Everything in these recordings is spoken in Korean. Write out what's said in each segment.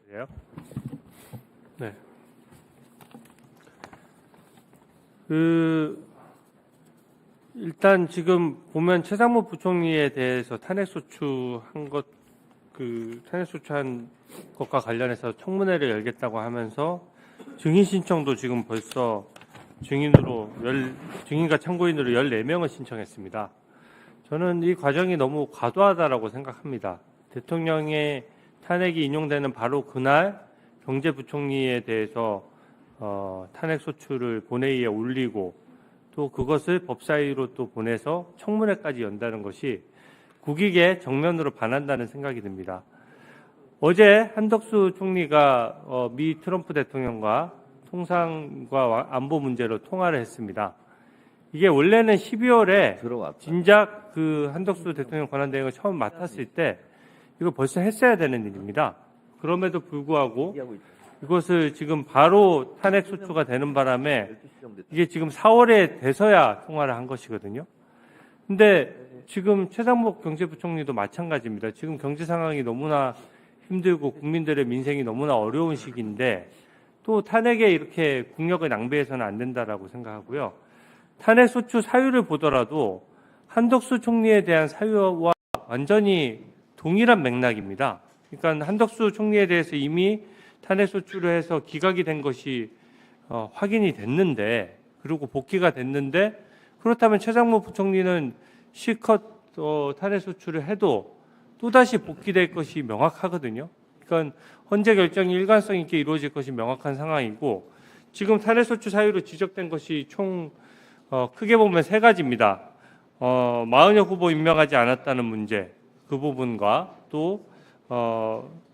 그래요? 네. 일단 지금 보면 최상무 부총리에 대해서 탄핵소추한 것과 관련해서 청문회를 열겠다고 하면서 증인 신청도 지금 벌써 증인과 참고인으로 14명을 신청했습니다. 저는 이 과정이 너무 과도하다라고 생각합니다. 대통령의 탄핵이 인용되는 바로 그날 경제부총리에 대해서 탄핵소추를 본회의에 올리고 또 그것을 법사위로 또 보내서 청문회까지 연다는 것이 국익에 정면으로 반한다는 생각이 듭니다. 어제 한덕수 총리가 미 트럼프 대통령과 통상과 안보 문제로 통화를 했습니다. 이게 원래는 12월에 진작 그 한덕수 대통령 권한대행을 처음 맡았을 때 이거 벌써 했어야 되는 일입니다. 그럼에도 불구하고 이것을 지금 바로 탄핵 소추가 되는 바람에 이게 지금 4월에 돼서야 통화를 한 것이거든요. 근데 지금 최상목 경제부총리도 마찬가지입니다. 지금 경제 상황이 너무나 힘들고 국민들의 민생이 너무나 어려운 시기인데 또 탄핵에 이렇게 국력을 낭비해서는 안 된다라고 생각하고요. 탄핵 소추 사유를 보더라도 한덕수 총리에 대한 사유와 완전히 동일한 맥락입니다. 그러니까 한덕수 총리에 대해서 이미 탄핵 소추를 해서 기각이 된 것이 확인이 됐는데, 그리고 복귀가 됐는데, 그렇다면 최상무 부총리는 실컷 탄핵 소추를 해도 또다시 복귀될 것이 명확하거든요. 그러니까 헌재 결정이 일관성 있게 이루어질 것이 명확한 상황이고, 지금 탄핵 소추 사유로 지적된 것이 총 크게 보면 3가지입니다. 마은혁 후보 임명하지 않았다는 문제, 그 부분과 또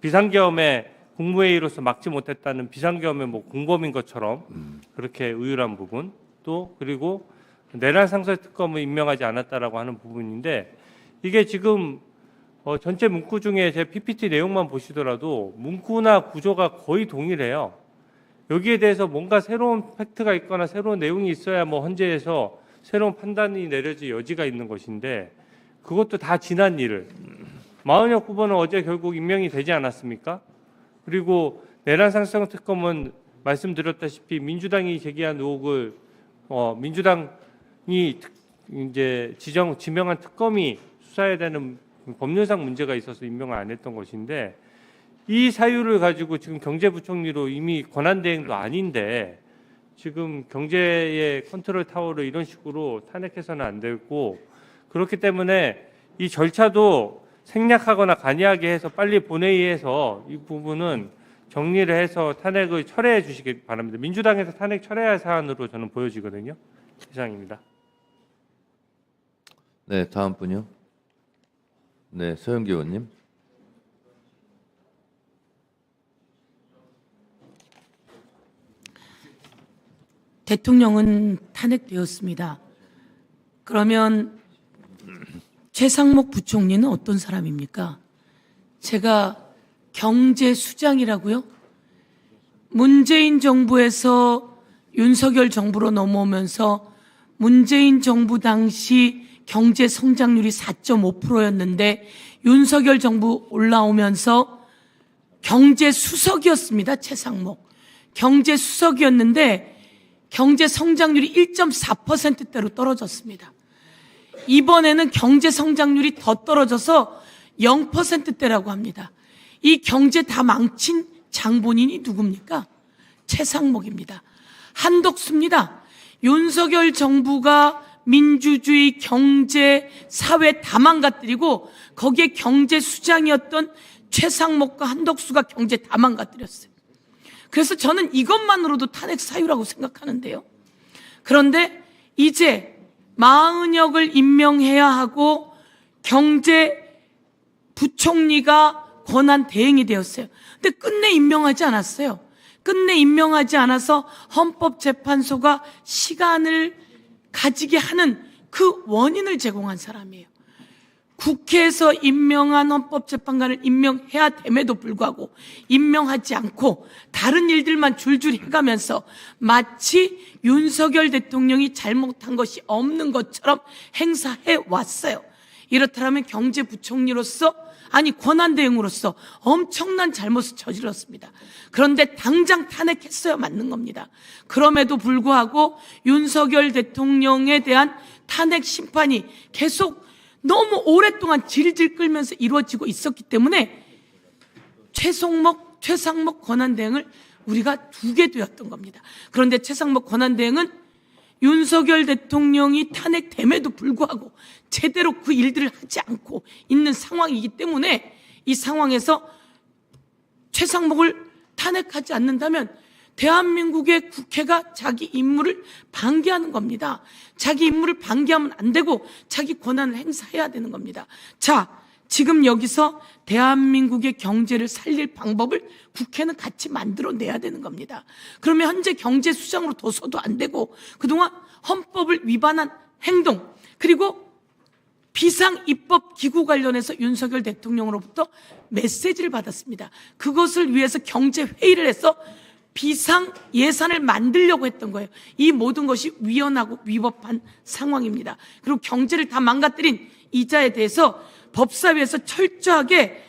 비상계엄에 국무회의로서 막지 못했다는 비상계엄의 공범인 것처럼 그렇게 의율한 부분, 또 그리고 내란 상설 특검을 임명하지 않았다라고 하는 부분인데, 이게 지금 전체 문구 중에 제 PPT 내용만 보시더라도 문구나 구조가 거의 동일해요. 여기에 대해서 뭔가 새로운 팩트가 있거나 새로운 내용이 있어야 헌재에서 새로운 판단이 내려질 여지가 있는 것인데, 그것도 다 지난 일을, 마은혁 후보는 어제 결국 임명이 되지 않았습니까? 그리고 내란 상설 특검은 말씀드렸다시피 민주당이 제기한 의혹을 민주당이 이제 지명한 특검이 수사해야 되는 법률상 문제가 있어서 임명을 안 했던 것인데, 이 사유를 가지고 지금 경제부총리로 이미 권한대행도 아닌데 지금 경제의 컨트롤 타워를 이런 식으로 탄핵해서는 안 되고, 그렇기 때문에 이 절차도 생략하거나 간이하게 해서 빨리 본회의에서 이 부분은 정리를 해서 탄핵을 철회해 주시기 바랍니다. 민주당에서 탄핵 철회할 사안으로 저는 보여지거든요. 이상입니다. 네, 다음 분요. 네, 서영기 의원님. 대통령은 탄핵되었습니다. 그러면 최상목 부총리는 어떤 사람입니까? 제가 경제수장이라고요? 문재인 정부에서 윤석열 정부로 넘어오면서 문재인 정부 당시 경제 성장률이 4.5%였는데 윤석열 정부 올라오면서 경제수석이었습니다. 최상목. 경제수석이었는데 경제 성장률이 1.4%대로 떨어졌습니다. 이번에는 경제 성장률이 더 떨어져서 0%대라고 합니다. 이 경제 다 망친 장본인이 누굽니까? 최상목입니다. 한덕수입니다. 윤석열 정부가 민주주의, 경제, 사회 다 망가뜨리고 거기에 경제 수장이었던 최상목과 한덕수가 경제 다 망가뜨렸어요. 그래서 저는 이것만으로도 탄핵 사유라고 생각하는데요. 그런데 이제 마은혁을 임명해야 하고 경제부총리가 권한 대행이 되었어요. 근데 끝내 임명하지 않았어요. 끝내 임명하지 않아서 헌법재판소가 시간을 가지게 하는 그 원인을 제공한 사람이에요. 국회에서 임명한 헌법재판관을 임명해야 됨에도 불구하고 임명하지 않고 다른 일들만 줄줄이 해가면서 마치 윤석열 대통령이 잘못한 것이 없는 것처럼 행사해 왔어요. 이렇다면 경제부총리로서 아니 권한대행으로서 엄청난 잘못을 저질렀습니다. 그런데 당장 탄핵했어야 맞는 겁니다. 그럼에도 불구하고 윤석열 대통령에 대한 탄핵 심판이 계속 너무 오랫동안 질질 끌면서 이루어지고 있었기 때문에 최상목 권한대행을 우리가 두게 되었던 겁니다. 그런데 최상목 권한대행은 윤석열 대통령이 탄핵됨에도 불구하고 제대로 그 일들을 하지 않고 있는 상황이기 때문에 이 상황에서 최상목을 탄핵하지 않는다면 대한민국의 국회가 자기 임무를 방기하는 겁니다. 자기 임무를 방기하면 안 되고 자기 권한을 행사해야 되는 겁니다. 자, 지금 여기서 대한민국의 경제를 살릴 방법을 국회는 같이 만들어내야 되는 겁니다. 그러면 현재 경제수장으로 둬서도 안 되고 그동안 헌법을 위반한 행동 그리고 비상입법기구 관련해서 윤석열 대통령으로부터 메시지를 받았습니다. 그것을 위해서 경제회의를 해서 비상예산을 만들려고 했던 거예요. 이 모든 것이 위헌하고 위법한 상황입니다. 그리고 경제를 다 망가뜨린 이자에 대해서 법사위에서 철저하게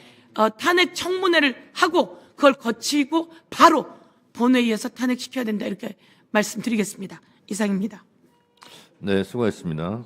탄핵 청문회를 하고 그걸 거치고 바로 본회의에서 탄핵시켜야 된다 이렇게 말씀드리겠습니다. 이상입니다. 네, 수고하셨습니다.